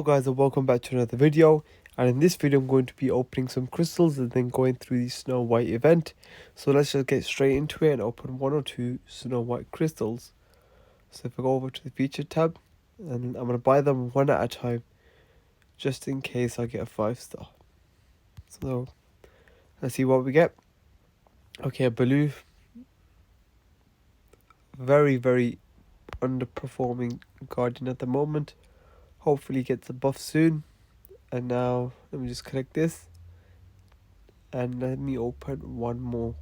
Hello guys and welcome back to another video, and in this video I'm going to be opening some crystals and then going through the Snow White event. So let's just get straight into it and open one or two Snow White crystals. So if I go over to the feature tab, and I'm going to buy them one at a time just in case I get a 5-star. So let's see what we get. Okay, a blue, very underperforming Guardian at the moment. Hopefully gets a buff soon. And now let me just collect this and let me open one more.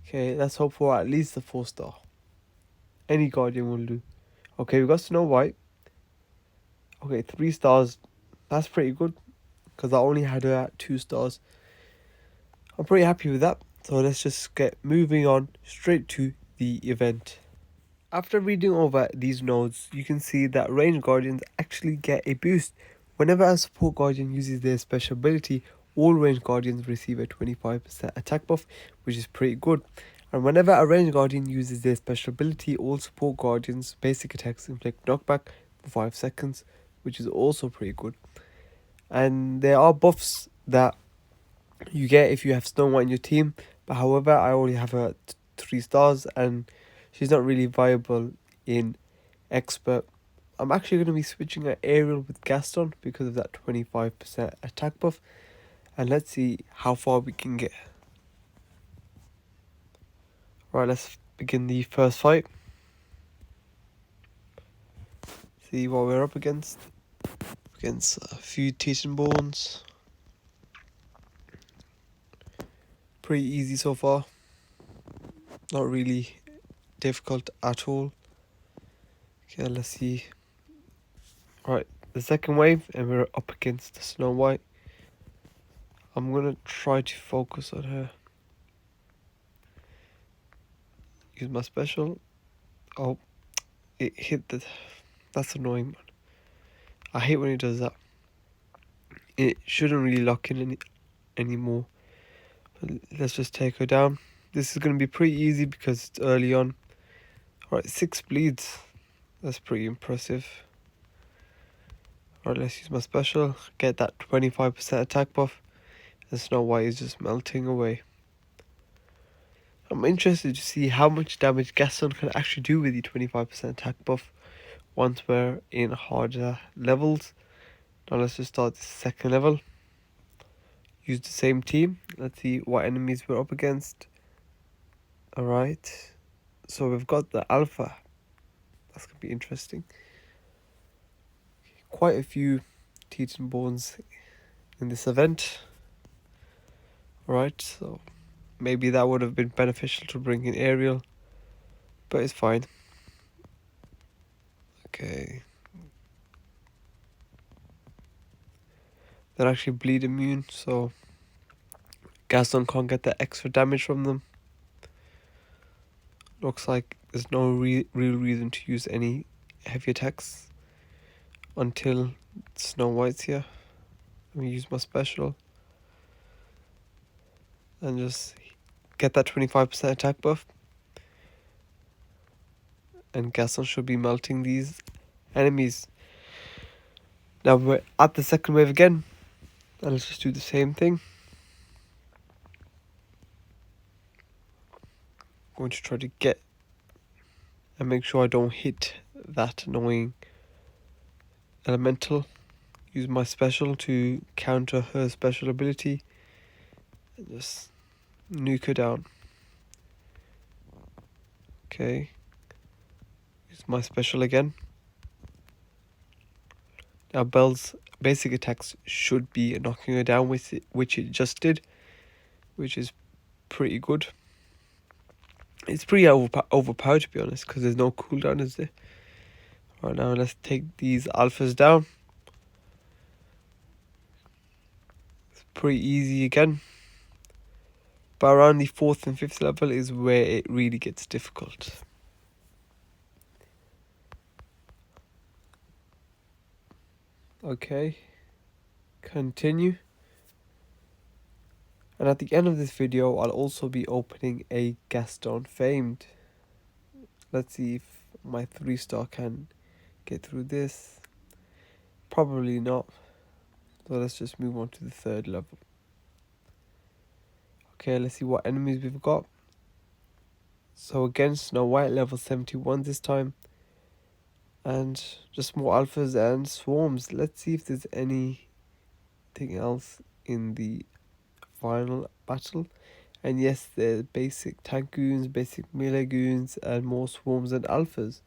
Okay, let's hope for at least a 4-star. Any Guardian will do. Okay, we got Snow White. Okay, 3 stars. That's pretty good because I only had her at 2 stars. I'm pretty happy with that. So let's just get moving on straight to the event. After reading over these nodes, you can see that range Guardians actually get a boost. Whenever a support Guardian uses their special ability, all range Guardians receive a 25% attack buff, which is pretty good. And whenever a range Guardian uses their special ability, all support Guardians' basic attacks inflict knockback for 5 seconds, which is also pretty good. And there are buffs that you get if you have Snow White in your team, but however, I only have her at 3 stars and she's not really viable in expert. I'm actually going to be switching her aerial with Gaston because of that 25% attack buff. And let's see how far we can get. Right, let's begin the first fight. See what we're up against. Against a few Titanborns. Pretty easy so far. Not really difficult at all. Okay, let's see. Right, the second wave, and we're up against the Snow White. I'm gonna try to focus on her. Use my special. Oh, it hit the... That's annoying, man. I hate when it does that. It shouldn't really lock in anymore. But let's just take her down. This is gonna be pretty easy because it's early on. Alright, 6 bleeds. That's pretty impressive. Alright, let's use my special. Get that 25% attack buff. And Snow White is just melting away. I'm interested to see how much damage Gaston can actually do with the 25% attack buff once we're in harder levels. Now let's just start the second level. Use the same team. Let's see what enemies we're up against. Alright. So we've got the Alpha. That's going to be interesting. Quite a few Titanborns in this event. Alright, so maybe that would have been beneficial to bring in aerial, but it's fine. Okay. They're actually bleed immune, so Gaston can't get that extra damage from them. Looks like there's no real reason to use any heavy attacks until Snow White's here. Let me use my special and just get that 25% attack buff. And Gaston should be melting these enemies. Now we're at the second wave again. And let's just do the same thing. I'm going to try to get and make sure I don't hit that annoying elemental. Use my special to counter her special ability. And just nuke her down. Okay. Use my special again. Now Belle's basic attacks should be knocking her down with it, which it just did, which is pretty good. It's pretty overpowered to be honest, because there's no cooldown, is there? Right, now let's take these alphas down. It's pretty easy again. But around the 4th and 5th level is where it really gets difficult. Okay, continue. And at the end of this video, I'll also be opening a Gaston Famed. Let's see if my 3-star can get through this. Probably not. So let's just move on to the third level. Okay, let's see what enemies we've got. So again, Snow White, level 71 this time. And just more alphas and swarms. Let's see if there's anything else in the final battle. And yes, there's basic tank goons, basic melee goons, and more swarms and alphas.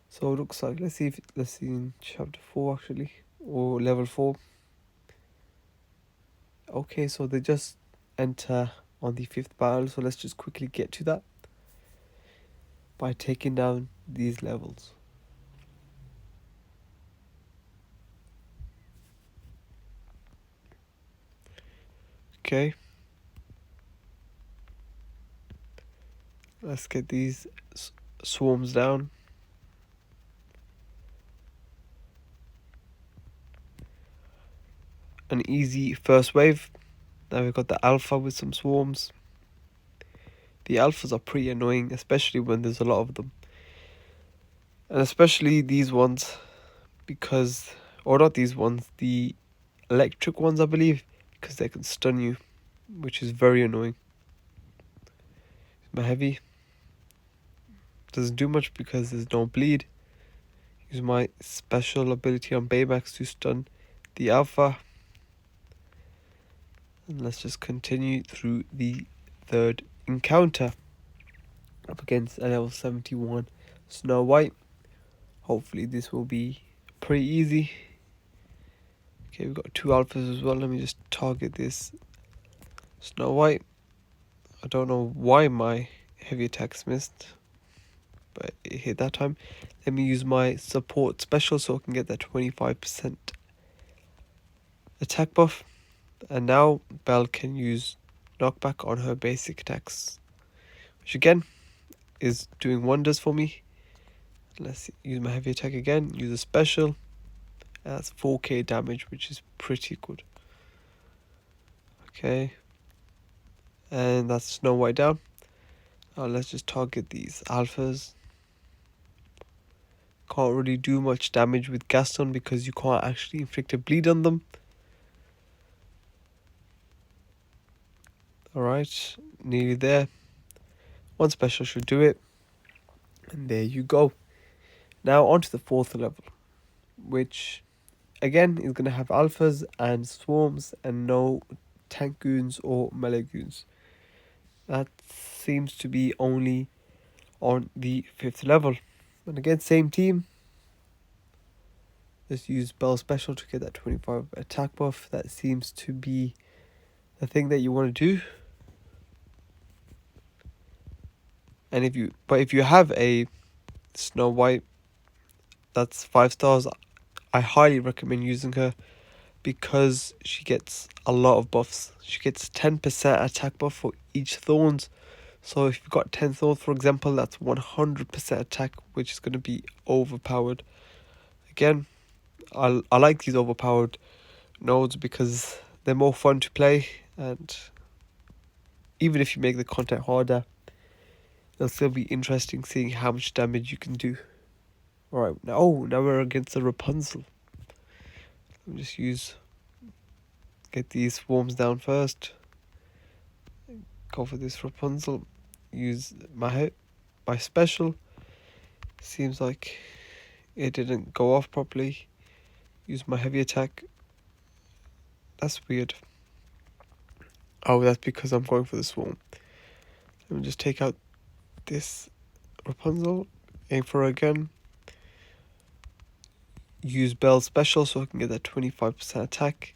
So it looks like, let's see in chapter 4 actually, or level 4. Okay, so they just enter on the 5th battle, so let's just quickly get to that by taking down these levels. Okay, let's get these swarms down. An easy first wave. Now we've got the alpha with some swarms. The alphas are pretty annoying, especially when there's a lot of them. And especially these ones, because, or not these ones, the electric ones I believe, because they can stun you, which is very annoying. My heavy doesn't do much because there's no bleed. Use my special ability on Baymax to stun the alpha. And let's just continue through the third encounter. Up against a level 71 Snow White. Hopefully this will be pretty easy. Okay, we've got 2 alphas as well. Let me just target this Snow White. I don't know why my heavy attacks missed, but it hit that time. Let me use my support special so I can get that 25% attack buff. And now Belle can use knockback on her basic attacks, which again is doing wonders for me. Let's use my heavy attack again, use a special. That's 4k damage, which is pretty good. Okay. And that's Snow White down. Now let's just target these alphas. Can't really do much damage with Gaston because you can't actually inflict a bleed on them. Alright, nearly there. One special should do it. And there you go. Now on to the 4th level, which again is going to have alphas and swarms and no tank goons or melee goons. That seems to be only on the 5th level. And again, same team. Just use Bell Special to get that 25 attack buff. That seems to be the thing that you want to do. And if you have a Snow White that's 5 stars, I highly recommend using her because she gets a lot of buffs. She gets 10% attack buff for each thorns. So if you've got 10 thorns, for example, that's 100% attack, which is going to be overpowered. Again, I like these overpowered nodes because they're more fun to play, and even if you make the content harder, it'll still be interesting seeing how much damage you can do. Alright, now we're against the Rapunzel. Let me just get these swarms down first. Go for this Rapunzel. Use my special. Seems like it didn't go off properly. Use my heavy attack. That's weird. Oh, that's because I'm going for the swarm. Let me just take out this Rapunzel. Aim for her again. Use Belle's special so I can get that 25% attack.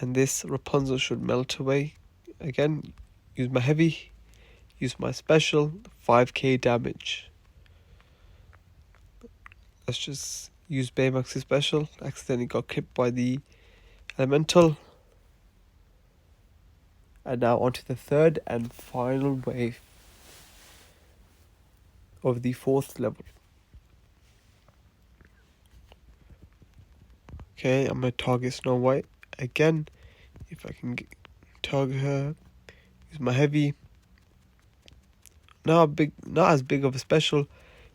And this Rapunzel should melt away. Again, use my heavy. Use my special. 5k damage. Let's just use Baymax's special. Accidentally got clipped by the elemental. And now onto the 3rd and final wave of the 4th level. Okay, I'm going to target Snow White again. If I can target her. Use my heavy. Not as big of a special,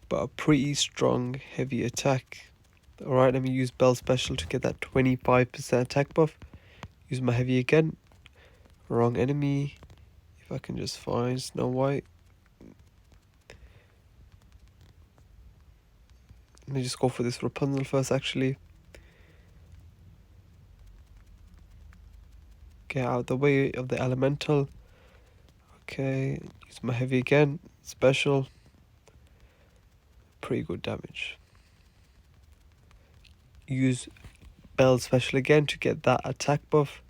but a pretty strong heavy attack. Alright, let me use Bell Special to get that 25% attack buff. Use my heavy again. Wrong enemy. If I can just find Snow White. Let me just go for this Rapunzel first, actually. Get out of the way of the elemental. Okay, use my heavy again. Special. Pretty good damage. Use Bell Special again to get that attack buff.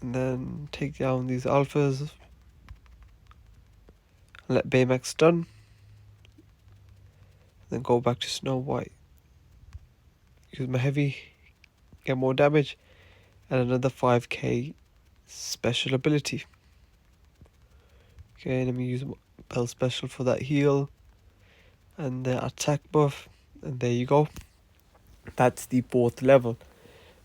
And then take down these alphas. Let Baymax stun. Then go back to Snow White. Use my heavy. Get more damage. And another 5k special ability. Okay, let me use Bell Special for that heal. And the attack buff. And there you go. That's the 4th level.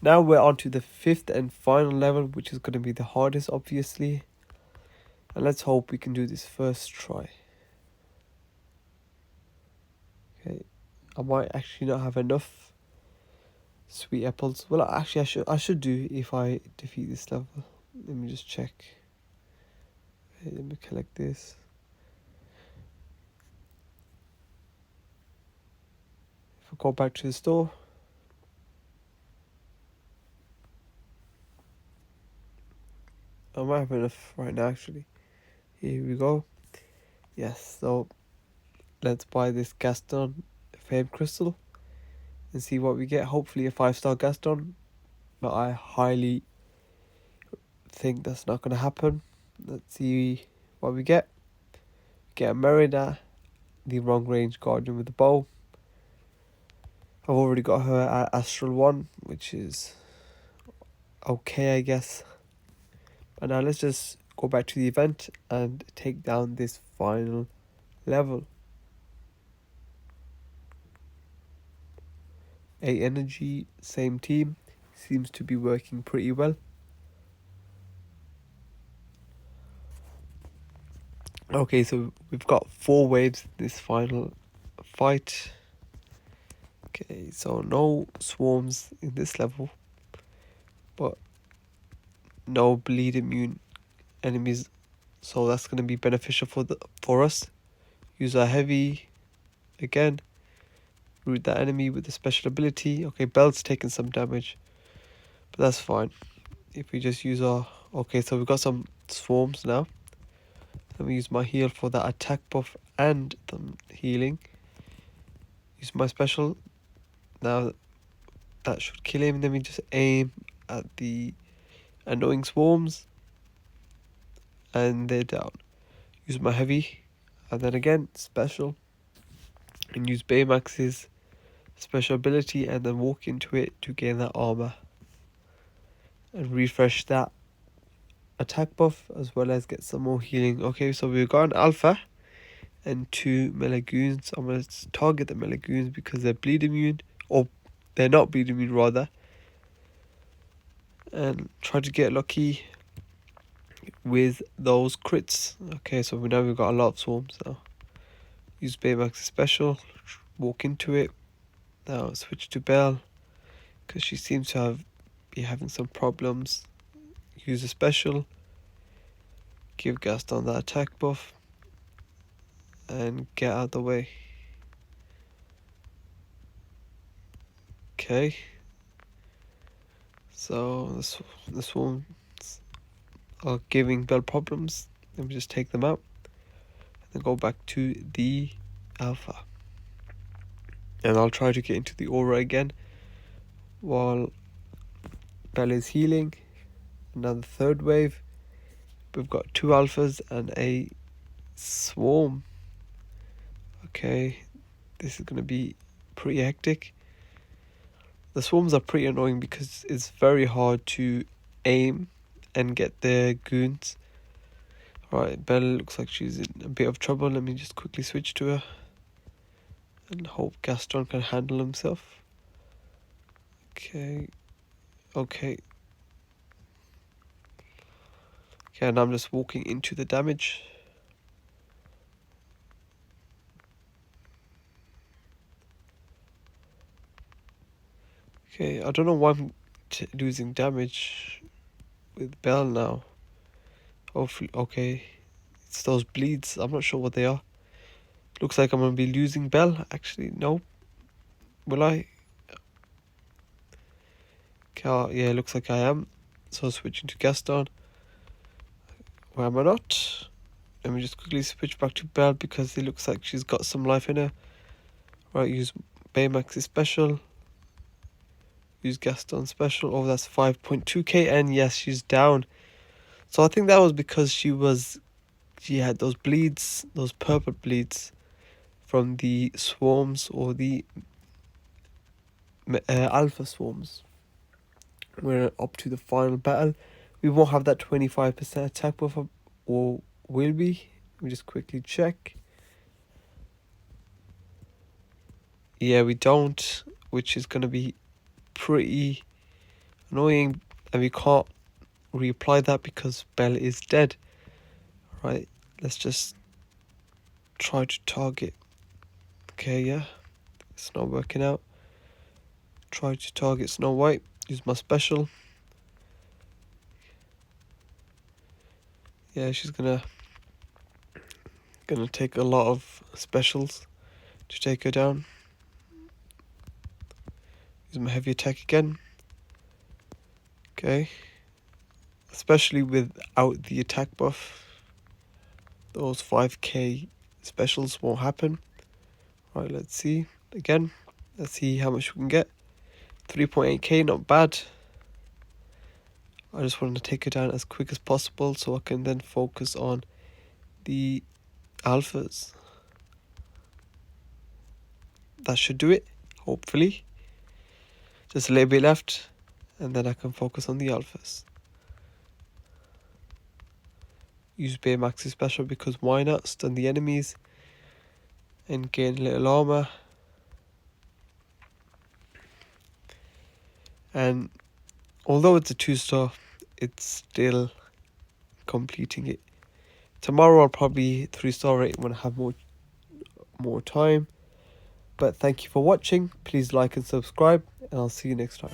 Now we're on to the 5th and final level, which is going to be the hardest, obviously. And let's hope we can do this first try. Okay, I might actually not have enough sweet apples. Well, actually, I should do if I defeat this level. Let me just check. Okay, let me collect this. If I go back to the store. I might have enough right now, actually. Here we go. Yes, so let's buy this Gaston Fame Crystal and see what we get. Hopefully a 5-star Gaston, but I highly think that's not going to happen. Let's see what we get. Get a Merida, the long range guardian with the bow. I've already got her at Astral 1, which is okay, I guess. But now let's just go back to the event and take down this final level. 8 energy, same team. Seems to be working pretty well. Okay, so we've got 4 waves in this final fight. Okay, so no swarms in this level, but no bleed immune enemies, so that's going to be beneficial for us. Use our heavy again. Root that enemy with the special ability. Okay, Bell's taking some damage, but that's fine. If we just use our... Okay, so we've got some swarms now. Let me use my heal for that attack buff and the healing. Use my special. Now that should kill him. Then we just aim at the annoying swarms. And they're down. Use my heavy. And then again, special. And use Baymax's special ability and then walk into it to gain that armor. And refresh that attack buff as well as get some more healing. Okay, so we've got an alpha and 2 Melagoons. I'm going to target the Melagoons because they're bleed immune, or they're not bleed immune rather, and try to get lucky with those crits. Okay, so now we've got a lot of swarms now. Use Baymax's special, walk into it. Now switch to Belle because she seems to be having some problems. Use a special, give Gaston that attack buff, and get out of the way. Okay. So the swarms are giving Bell problems. Let me just take them out. And then go back to the alpha. And I'll try to get into the aura again while Bell is healing. Now the 3rd wave. We've got 2 alphas and a swarm. Okay, this is going to be pretty hectic. The swarms are pretty annoying because it's very hard to aim and get their goons. Alright, Belle looks like she's in a bit of trouble. Let me just quickly switch to her and hope Gaston can handle himself. Okay. Okay, and I'm just walking into the damage. Okay, I don't know why I'm losing damage with Bell now. Hopefully, okay. It's those bleeds. I'm not sure what they are. Looks like I'm going to be losing Bell. Actually, no. Will I? Yeah, looks like I am. So switching to Gaston. Why am I not? Let me just quickly switch back to Belle because it looks like she's got some life in her. Right, use Baymax's special. Use Gaston special. Oh, that's 5.2k, and yes, she's down. So I think that was because she had those bleeds, those purple bleeds from the swarms or the alpha swarms. We're up to the final battle. We won't have that 25% attack buffer, or will we? Let me just quickly check. Yeah, we don't, which is going to be pretty annoying, and we can't reapply that because Belle is dead. Right, let's just try to target. Okay, yeah, it's not working out. Try to target Snow White. Use my special. Yeah, she's gonna take a lot of specials to take her down. Use my heavy attack again. Okay. Especially without the attack buff, those 5k specials won't happen. Right, let's see. Again, let's see how much we can get. 3.8k, not bad. I just want to take it down as quick as possible so I can then focus on the alphas. That should do it, hopefully. Just a little bit left, and then I can focus on the alphas. Use Baymax's special because why not? Stun the enemies and gain a little armor. And although it's a 2-star, it's still completing it. Tomorrow I'll probably 3-star it when I have more time. But thank you for watching. Please like and subscribe, and I'll see you next time.